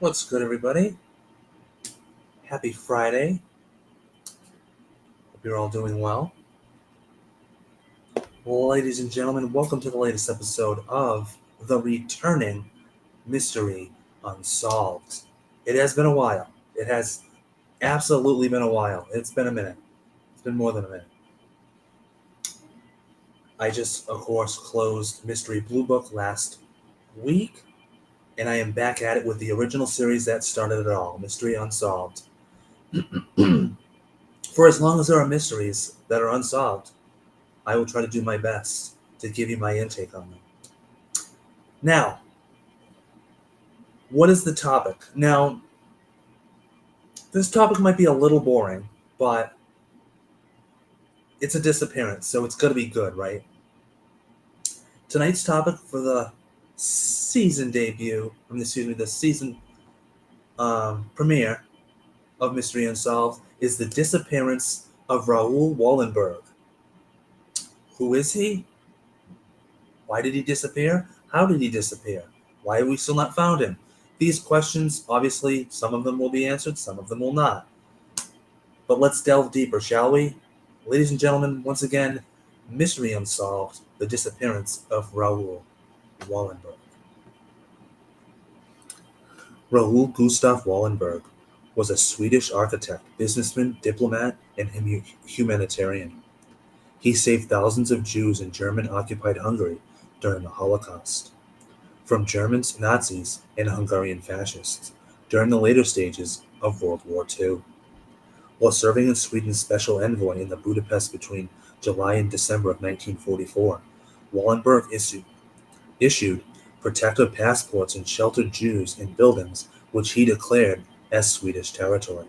What's good, everybody? Happy Friday. Hope you're all doing well. Ladies and gentlemen, welcome to the latest episode of The Returning Mystery Unsolved. It has been a while. It has absolutely been a while. It's been a minute. It's been more than a minute. I just, of course, closed Mystery Blue Book last week, and I am back at it with the original series that started it all, Mystery Unsolved. For as long as there are mysteries that are unsolved, I will try to do my best to give you my intake on them. Now, what is the topic? Now, this topic might be a little boring, but it's a disappearance, so it's going to be good, right? Tonight's topic for the season debut, the season premiere of Mystery Unsolved is the disappearance of Raoul Wallenberg. Who is he? Why did he disappear? How did he disappear? Why have we still not found him? These questions, obviously, some of them will be answered, some of them will not. But let's delve deeper, shall we? Ladies and gentlemen, once again, Mystery Unsolved, the disappearance of Raoul Wallenberg. Raoul Gustav Wallenberg was a Swedish architect, businessman, diplomat, and humanitarian. He saved thousands of Jews in German-occupied Hungary during the Holocaust, from Germans, Nazis, and Hungarian fascists during the later stages of World War II. While serving as Sweden's special envoy in the Budapest between July and December of 1944, Wallenberg issued protective passports and sheltered Jews in buildings which he declared as Swedish territory.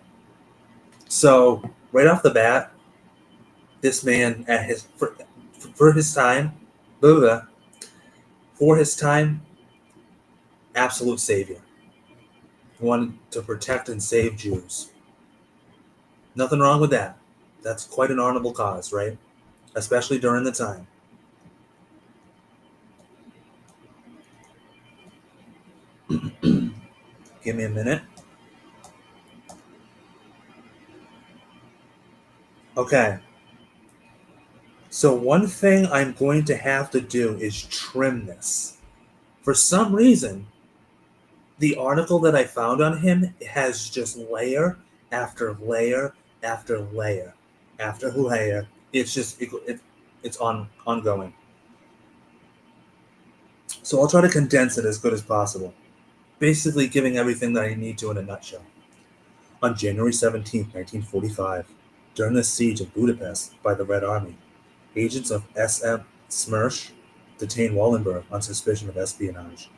So, right off the bat, this man, for his time, absolute savior. He wanted to protect and save Jews. Nothing wrong with that. That's quite an honorable cause, right? Especially during the time. Give me a minute. Okay. So one thing I'm going to have to do is trim this. For some reason, the article that I found on him has just layer after layer after layer after layer. It's just it's ongoing. So I'll try to condense it as good as possible, basically giving everything that I need to in a nutshell. On January 17, 1945, during the siege of Budapest by the Red Army, agents of SM Smersh detained Wallenberg on suspicion of espionage,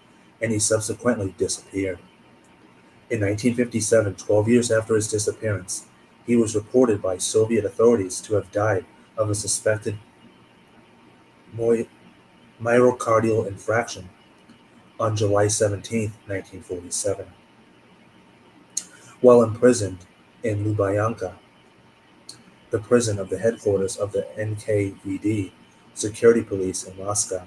and he subsequently disappeared. In 1957, 12 years after his disappearance, he was reported by Soviet authorities to have died of a suspected myocardial infarction on July 17, 1947. While imprisoned in Lubyanka, the prison of the headquarters of the NKVD security police in Moscow.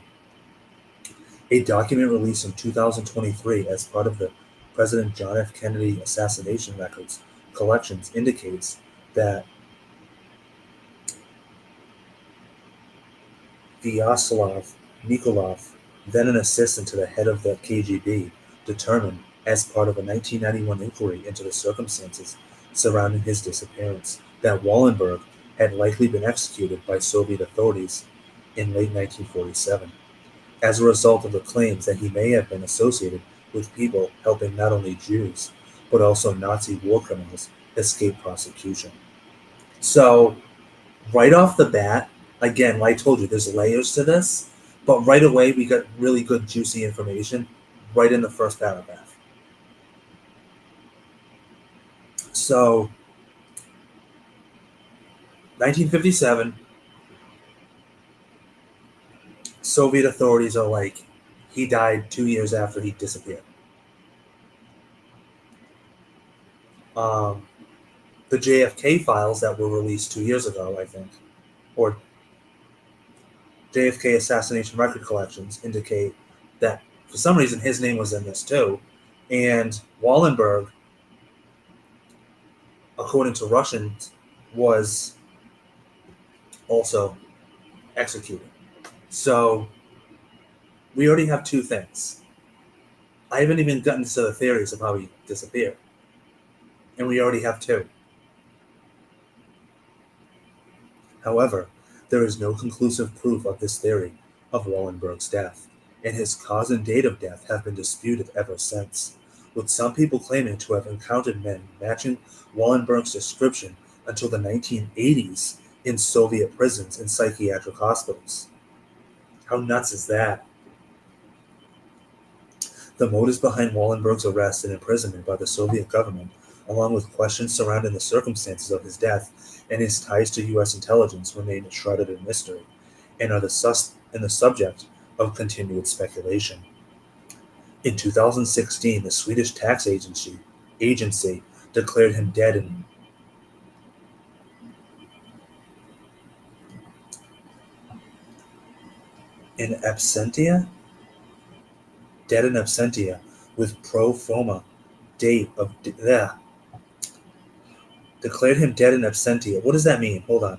A document released in 2023 as part of the President John F. Kennedy assassination records collections indicates that Vyacheslav Nikolov, then an assistant to the head of the KGB, determined, as part of a 1991 inquiry into the circumstances surrounding his disappearance, that Wallenberg had likely been executed by Soviet authorities in late 1947, as a result of the claims that he may have been associated with people helping not only Jews, but also Nazi war criminals escape prosecution. So, right off the bat, again, like I told you, there's layers to this, but right away we got really good, juicy information right in the first paragraph. So, 1957, Soviet authorities are like, he died 2 years after he disappeared. The JFK files that were released 2 years ago, I think, or JFK assassination record collections indicate that for some reason his name was in this too, And Wallenberg, according to Russians, was also executed. So we already have two things. I haven't even gotten to the theories of how he disappeared. And we already have two. However, there is no conclusive proof of this theory of Wallenberg's death, and his cause and date of death have been disputed ever since, with some people claiming to have encountered men matching Wallenberg's description until the 1980s in Soviet prisons and psychiatric hospitals. How nuts is that? The motives behind Wallenberg's arrest and imprisonment by the Soviet government, along with questions surrounding the circumstances of his death and his ties to U.S. intelligence, remain shrouded in mystery and are the subject of continued speculation. In 2016, the Swedish tax agency declared him dead in absentia, with pro forma date of declared him dead in absentia. What does that mean? Hold on.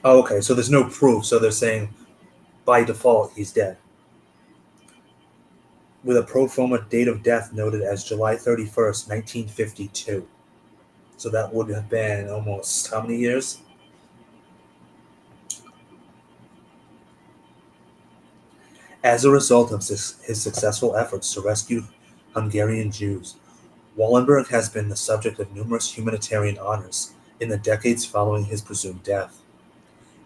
Oh, okay. So there's no proof. So they're saying by default he's dead. With a pro forma date of death noted as July 31st, 1952. So that would have been almost how many years? As a result of his successful efforts to rescue Hungarian Jews, Wallenberg has been the subject of numerous humanitarian honors in the decades following his presumed death.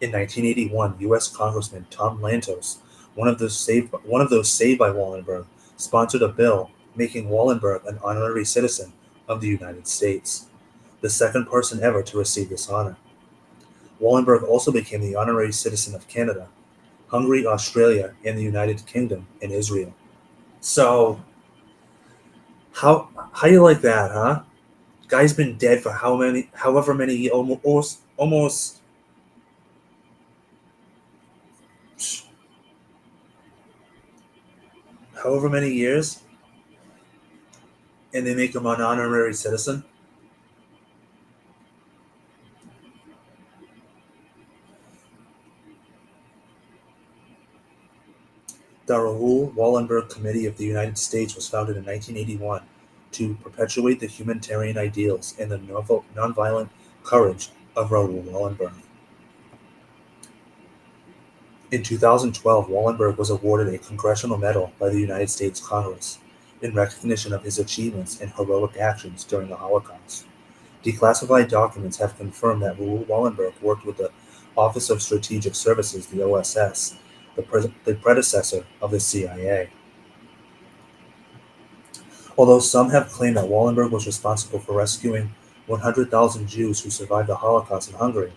In 1981, U.S. Congressman Tom Lantos, one of those saved by Wallenberg, sponsored a bill making Wallenberg an honorary citizen of the United States, the second person ever to receive this honor. Wallenberg also became the honorary citizen of Canada, Hungary, Australia, and the United Kingdom and Israel. So, how you like that, huh? Guy's been dead for however many, almost however many years, and they make him an honorary citizen. The Raoul Wallenberg Committee of the United States was founded in 1981 to perpetuate the humanitarian ideals and the nonviolent courage of Raoul Wallenberg. In 2012, Wallenberg was awarded a Congressional Medal by the United States Congress in recognition of his achievements and heroic actions during the Holocaust. Declassified documents have confirmed that Raoul Wallenberg worked with the Office of Strategic Services, the OSS, the predecessor of the CIA. Although some have claimed that Wallenberg was responsible for rescuing 100,000 Jews who survived the Holocaust in Hungary,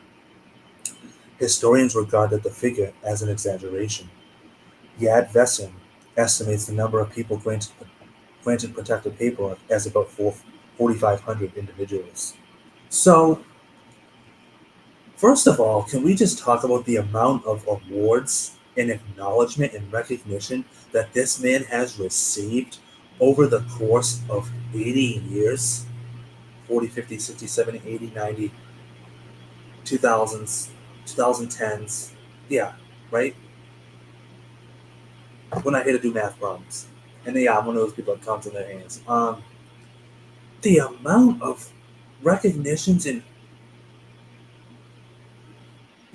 historians regarded the figure as an exaggeration. Yad Vashem estimates the number of people granted protected paperwork as about 4,500 individuals. So, first of all, can we just talk about the amount of awards and acknowledgement and recognition that this man has received over the course of 80 years? 40, 50, 60, 70, 80, 90, 2000s, 2010s. Yeah, right? We're not here to do math problems. And yeah, I'm one of those people that counts in their hands. The amount of recognitions and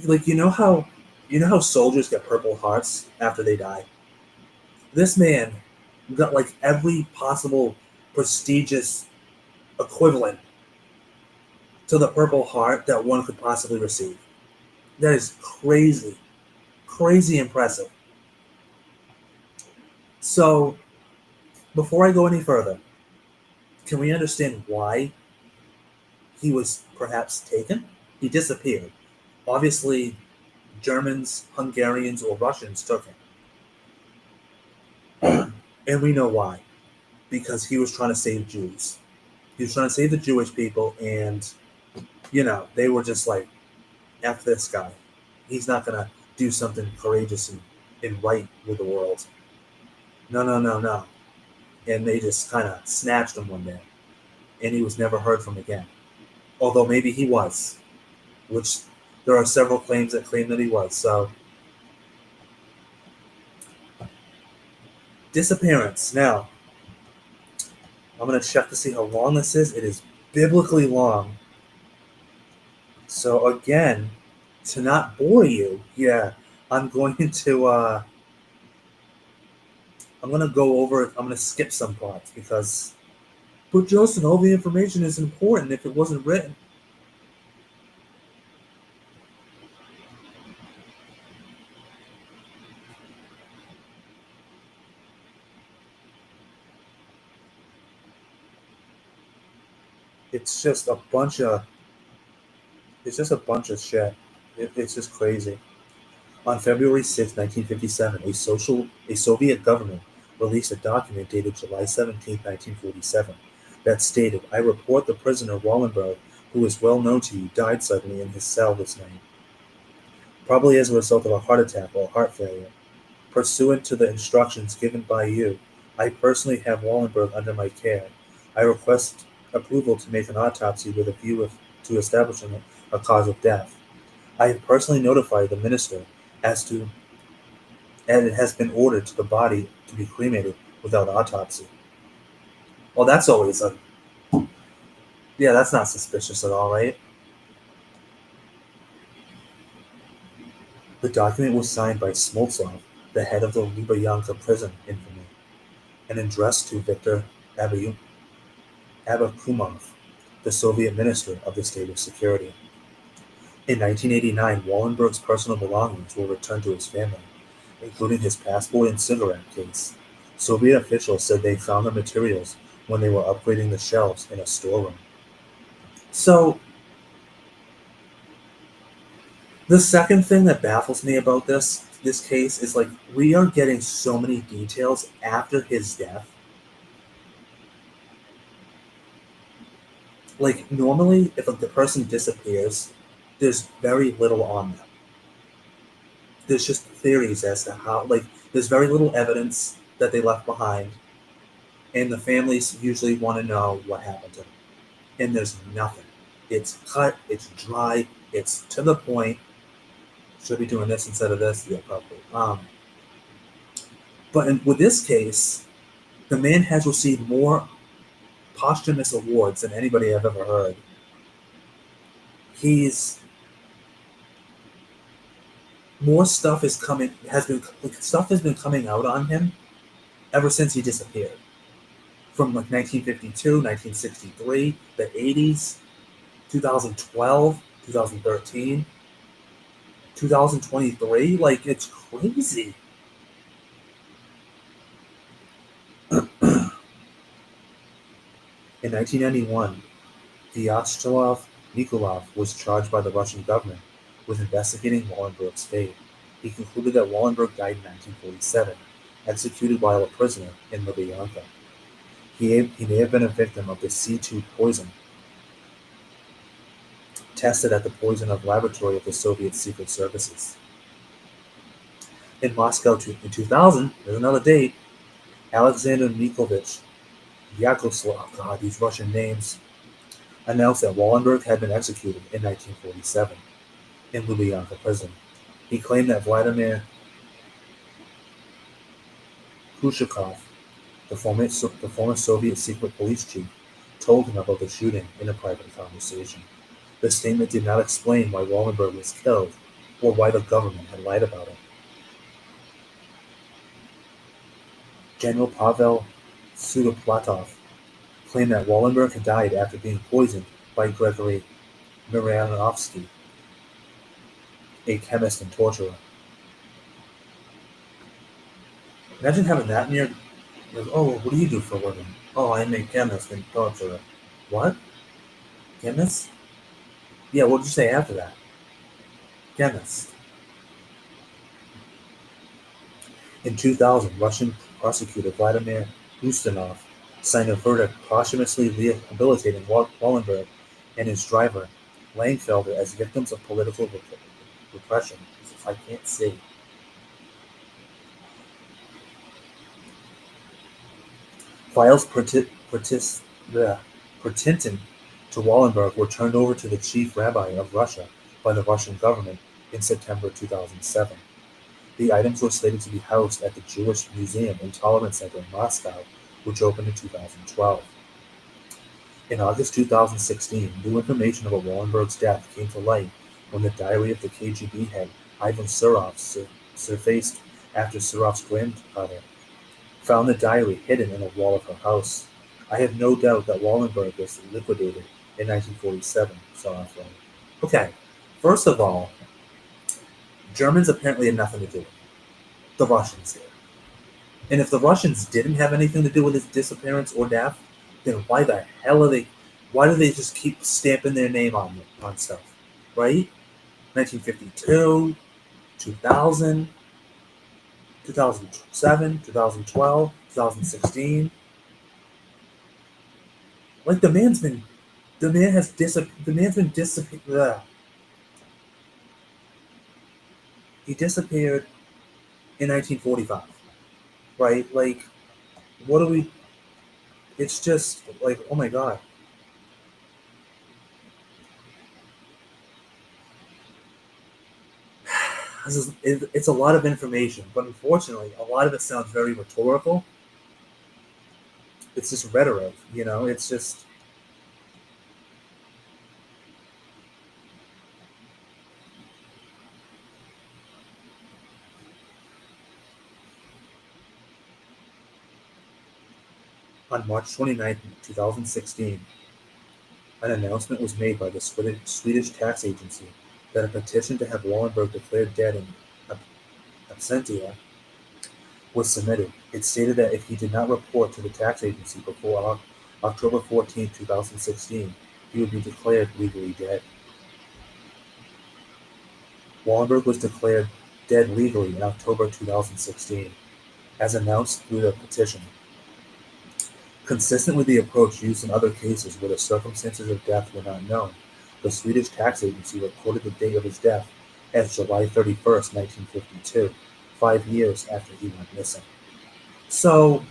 like you know how soldiers get Purple Hearts after they die? This man got like every possible prestigious equivalent to the Purple Heart that one could possibly receive. That is crazy. Crazy impressive. So, before I go any further, can we understand why he was perhaps taken? He disappeared. Obviously, Germans, Hungarians, or Russians took him. And we know why. Because he was trying to save Jews. He was trying to save the Jewish people, and, they were just like, F this guy. He's not going to do something courageous and and right with the world. No, no, no, no. And they just kind of snatched him one day, and he was never heard from again. Although maybe he was, which there are several claims that claim that he was. So, disappearance. Now, I'm going to check to see how long this is. It is biblically long. So, again, to not bore you, yeah, I'm going to I'm going to go over it. I'm going to skip some parts because, but Justin, all the information is important if it wasn't written. It's just a bunch of it's just a bunch of shit. It's just crazy. On February 6, 1957, a Soviet government released a document dated July 17, 1947, that stated, "I report the prisoner Wallenberg, who is well known to you, died suddenly in his cell this night, probably as a result of a heart attack or heart failure. Pursuant to the instructions given by you, I personally have Wallenberg under my care. I request approval to make an autopsy with a view to establishing a cause of death. I have personally notified the minister as to and it has been ordered to the body to be cremated without autopsy." Well, that's always a yeah, that's not suspicious at all, right? The document was signed by Smoltsov, the head of the Lubyanka prison infamy, and addressed to Viktor Abakumov, the Soviet Minister of the State of Security. In 1989, Wallenberg's personal belongings were returned to his family, including his passport and cigarette case. Soviet officials said they found the materials when they were upgrading the shelves in a storeroom. So, the second thing that baffles me about this case is like we are getting so many details after his death. Like normally, if the person disappears, there's very little on them. There's just theories as to how. Like there's very little evidence that they left behind, and the families usually want to know what happened to them. And there's nothing. It's cut. It's dry. It's to the point. Should be doing this instead of this. Yeah, probably. With this case, the man has received more posthumous awards than anybody I've ever heard. He's more stuff is coming has been like, stuff has been coming out on him ever since he disappeared. From like 1952, 1963, the 80s, 2012, 2013, 2023. Like it's crazy. In 1991, Vyacheslav Nikolov was charged by the Russian government with investigating Wallenberg's fate. He concluded that Wallenberg died in 1947, executed while a prisoner in Lubyanka. He may have been a victim of the C2 poison, tested at the poison laboratory of the Soviet secret services. In Moscow in 2000, there's another date, Alexander Nikolaevich Yakoslav, God, these Russian names, announced that Wallenberg had been executed in 1947 in Lubyanka prison. He claimed that Vladimir Kushakov, the former Soviet secret police chief, told him about the shooting in a private conversation. The statement did not explain why Wallenberg was killed or why the government had lied about it. General Pavel Sudoplatov claimed that Wallenberg had died after being poisoned by Gregory Miranovsky, a chemist and torturer. Imagine having that in your like, oh, what do you do for a living? Oh, I'm a chemist and torturer. What? Chemist? Yeah, what did you say after that? Chemist. In 2000, Russian prosecutor Vladimir Ustinov signed a verdict posthumously rehabilitating Wallenberg and his driver, Langfelder, as victims of political repression. I can't see. Files pertinent to Wallenberg were turned over to the chief rabbi of Russia by the Russian government in September 2007. The items were slated to be housed at the Jewish Museum and Tolerance Center in Moscow, which opened in 2012. In August 2016, new information about Wallenberg's death came to light when the diary of the KGB head Ivan Surov surfaced after Surov's granddaughter found the diary hidden in a wall of her house. I have no doubt that Wallenberg was liquidated in 1947, Surov wrote. Okay, first of all, Germans apparently had nothing to do with it. The Russians did. And if the Russians didn't have anything to do with his disappearance or death, then why the hell are they? Why do they just keep stamping their name on stuff, right? 1952, 2000, 2007, 2012, 2016. Like the man's been disappeared. He disappeared in 1945, right? Like, what do we? It's just like, oh my god. It's a lot of information, but unfortunately, a lot of it sounds very rhetorical. It's just rhetoric, it's just. On March 29, 2016, an announcement was made by the Swedish tax agency that a petition to have Wallenberg declared dead in absentia was submitted. It stated that if he did not report to the tax agency before October 14, 2016, he would be declared legally dead. Wallenberg was declared dead legally in October 2016, as announced through the petition. Consistent with the approach used in other cases where the circumstances of death were not known, the Swedish tax agency recorded the date of his death as July 31st, 1952, 5 years after he went missing. So,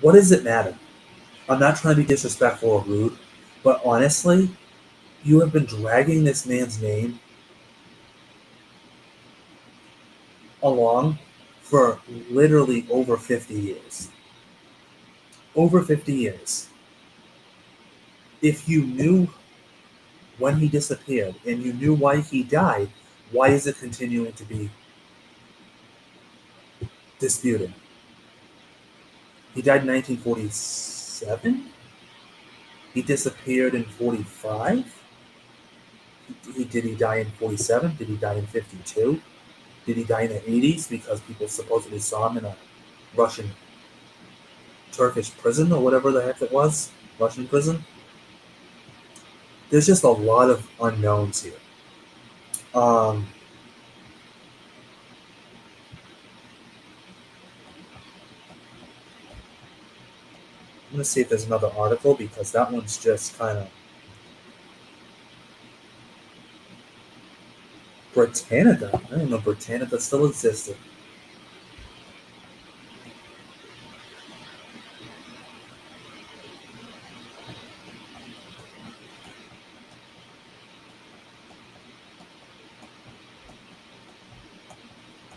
what does it matter? I'm not trying to be disrespectful or rude, but honestly, you have been dragging this man's name along for literally over 50 years. Over 50 years. If you knew when he disappeared and you knew why he died, why is it continuing to be disputed? He died in 1947? He disappeared in 45? Did he die in 47? Did he die in 52? Did he die in the 80s because people supposedly saw him in a Russian, Turkish prison or whatever the heck it was? Russian prison? There's just a lot of unknowns here. I'm going to see if there's another article because that one's just kind of Britannica. I didn't know Britannica still existed.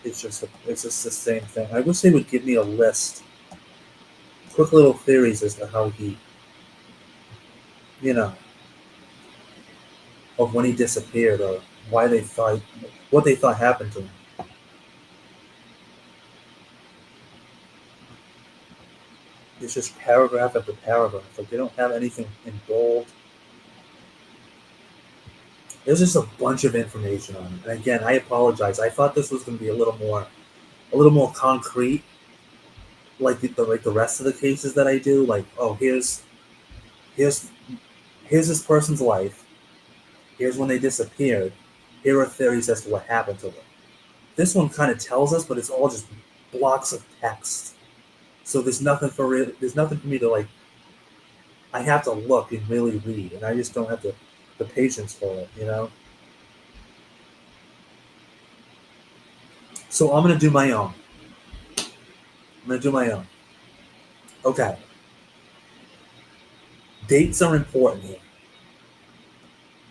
It's just the same thing. I wish they would give me a list, quick little theories as to how he, of when he disappeared or why they thought, what they thought happened to him. It's just paragraph after paragraph. Like they don't have anything in bold. There's just a bunch of information on it. And again, I apologize. I thought this was going to be a little more concrete, like the rest of the cases that I do. Like, oh, here's this person's life. Here's when they disappeared. Here are theories as to what happened to them. This one kind of tells us, but it's all just blocks of text. So there's nothing for me to like. I have to look and really read, and I just don't have the patience for it, So I'm gonna do my own. going to do my own. Okay. Dates are important here.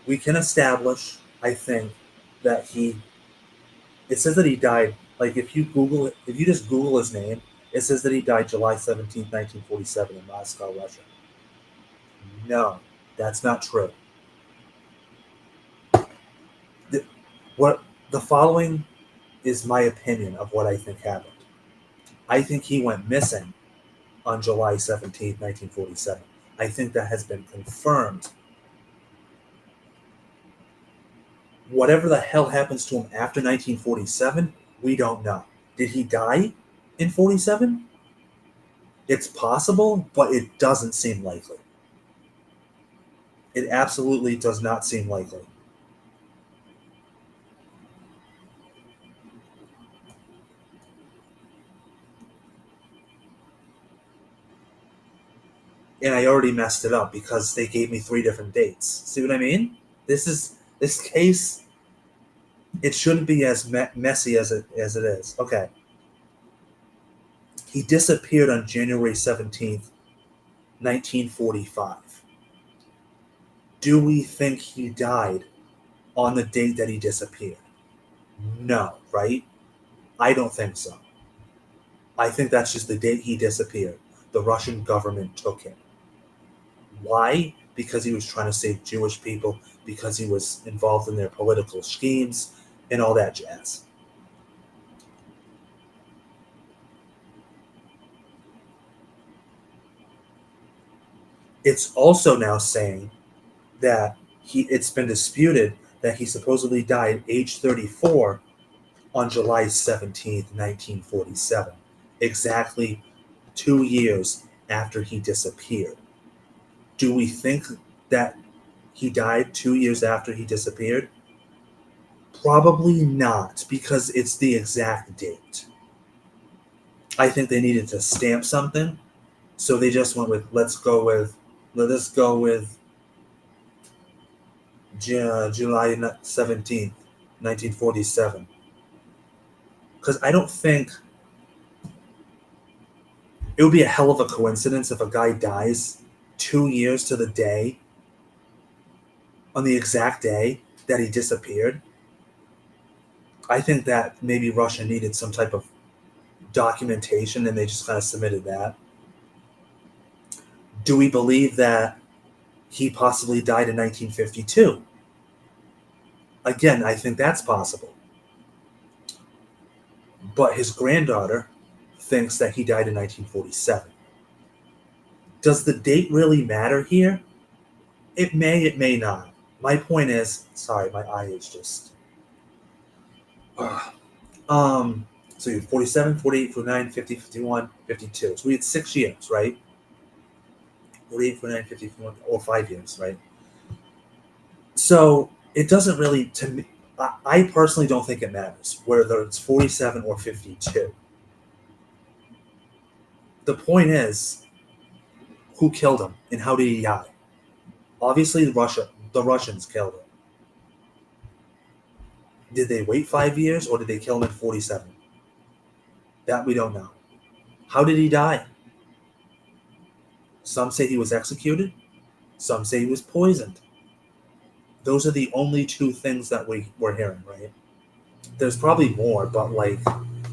We can establish, I think, that it says that he died, like if you just Google his name, it says that he died July 17th, 1947 in Moscow, Russia. No, that's not true. The, what the following is my opinion of what I think happened. I think he went missing on July 17th, 1947. I think that has been confirmed. Whatever the hell happens to him after 1947, we don't know. Did he die in 47? It's possible, but it doesn't seem likely. It absolutely does not seem likely. And I already messed it up because they gave me 3 different dates. See what I mean? This case. It shouldn't be as messy as it is. Okay. He disappeared on January 17th, 1945. Do we think he died on the date that he disappeared? No, right? I don't think so. I think that's just the date he disappeared. The Russian government took him. Why? Because he was trying to save Jewish people, because he was involved in their political schemes, and all that jazz. It's also now saying that it's been disputed that he supposedly died age 34 on July 17th, 1947, exactly 2 years after he disappeared. Do we think that he died 2 years after he disappeared? Probably not, because it's the exact date. I think they needed to stamp something, so they just went with let us go with July 17th, 1947. Because I don't think it would be a hell of a coincidence if a guy dies 2 years to the day, on the exact day that he disappeared. I think that maybe Russia needed some type of documentation and they just kind of submitted that. Do we believe that he possibly died in 1952? Again, I think that's possible. But his granddaughter thinks that he died in 1947. Does the date really matter here? It may not. My point is, sorry, my eye is just. So you had 47, 48, 49, 50, 51, 52. So we had 6 years, right? 48, 49, 50, 51, or 5 years, right? So it doesn't really, to me, I personally don't think it matters whether it's 47 or 52. The point is, who killed him and how did he die? Obviously, the Russians killed him. Did they wait 5 years or did they kill him at 47? That we don't know. How did he die? Some say he was executed. Some say he was poisoned. Those are the only 2 things that we're hearing, right? There's probably more, but like,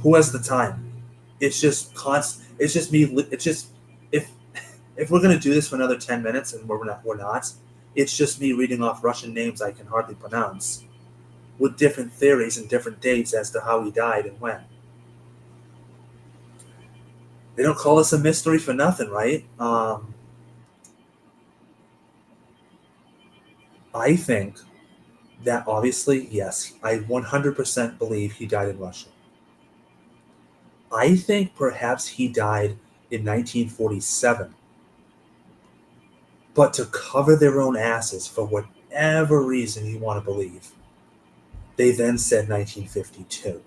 who has the time? It's just constant. It's just me. It's just if we're gonna do this for another 10 minutes and we're not. It's just me reading off Russian names I can hardly pronounce, with different theories and different dates as to how he died and when. They don't call this a mystery for nothing, right? I think that obviously, yes, I 100% believe he died in Russia. I think perhaps he died in 1947, but to cover their own asses for whatever reason you want to believe, they then said 1952.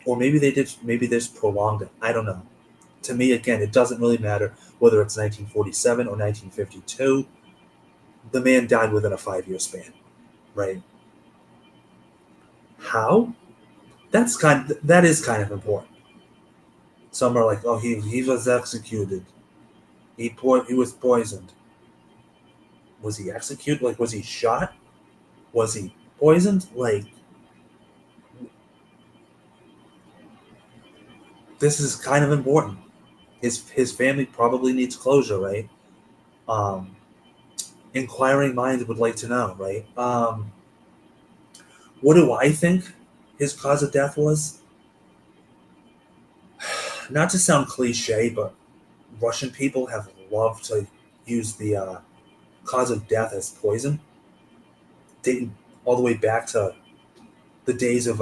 Or maybe they did, maybe they just prolonged it. I don't know. To me, again, it doesn't really matter whether it's 1947 or 1952. The man died within a 5-year span, right? How? That is kind of important. Some are like, oh, he was executed. He was poisoned. Was he executed? Like, was he shot? Was he poisoned? Like, this is kind of important. His family probably needs closure, right? Um, Inquiring minds would like to know, right? What do I think his cause of death was? Not to sound cliche, but Russian people have loved to use the cause of death as poison, dating all the way back to the days of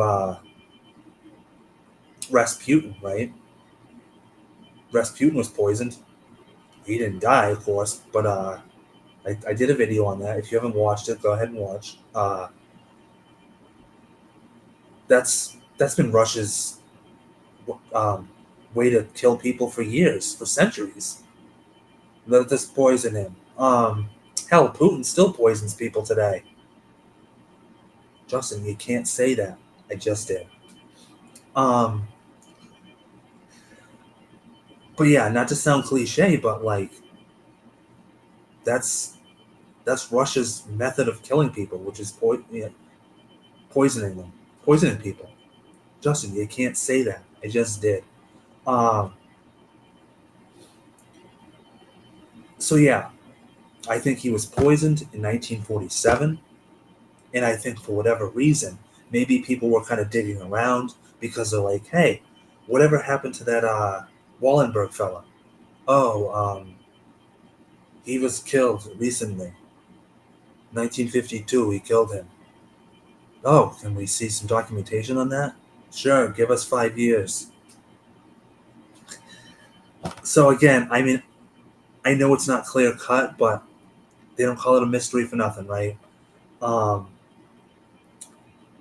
Rasputin, right? Rasputin was poisoned. He didn't die, of course, but I did a video on that. If you haven't watched it, go ahead and watch. That's been Russia's um, way to kill people for years, for centuries. Let this poison him. Hell, Putin still poisons people today. Justin, you can't say that. I just did. Um, but yeah, not to sound cliche, but like that's that's Russia's method of killing people, which is poisoning them, poisoning people. Justin, you can't say that. I just did. Um, so yeah, I think he was poisoned in 1947, and I think for whatever reason, maybe people were kind of digging around because they're like, hey, whatever happened to that Wallenberg fella? Oh, he was killed recently. 1952, he killed him. Oh, can we see some documentation on that? Sure, give us 5 years. So again, I mean, I know it's not clear cut, but they don't call it a mystery for nothing, right? Um,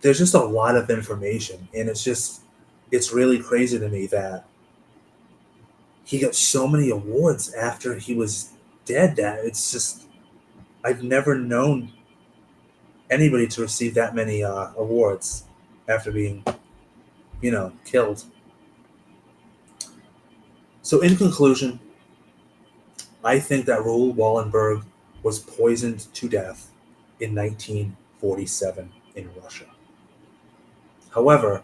there's just a lot of information, and it's really crazy to me that he got so many awards after he was dead. That it's just I've never known anybody to receive that many awards after being, killed. So in conclusion, I think that Raoul Wallenberg was poisoned to death in 1947 in Russia. However,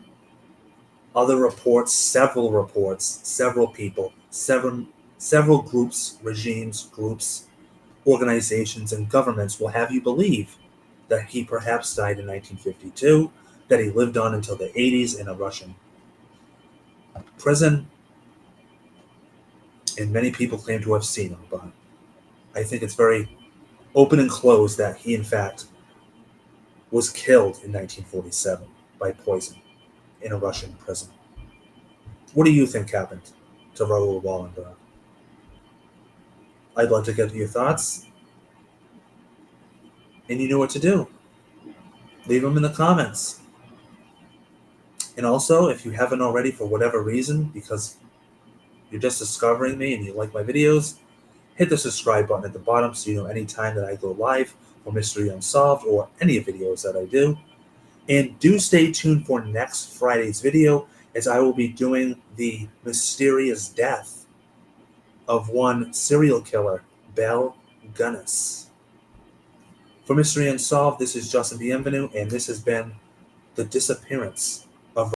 several reports, several people, several groups, regimes, groups, organizations, and governments will have you believe that he perhaps died in 1952, that he lived on until the 80s in a Russian prison, and many people claim to have seen him, but I think it's very open and closed that he, in fact, was killed in 1947 by poison in a Russian prison. What do you think happened to Raoul Wallenberg? I'd love to get your thoughts, and you know what to do. Leave them in the comments. And also, if you haven't already, for whatever reason, because you're just discovering me and you like my videos, hit the subscribe button at the bottom so you know anytime that I go live for Mystery Unsolved or any videos that I do. And do stay tuned for next Friday's video, as I will be doing the mysterious death of one serial killer, Belle Gunness. For Mystery Unsolved, this is Justin Bienvenu, and this has been The Disappearance.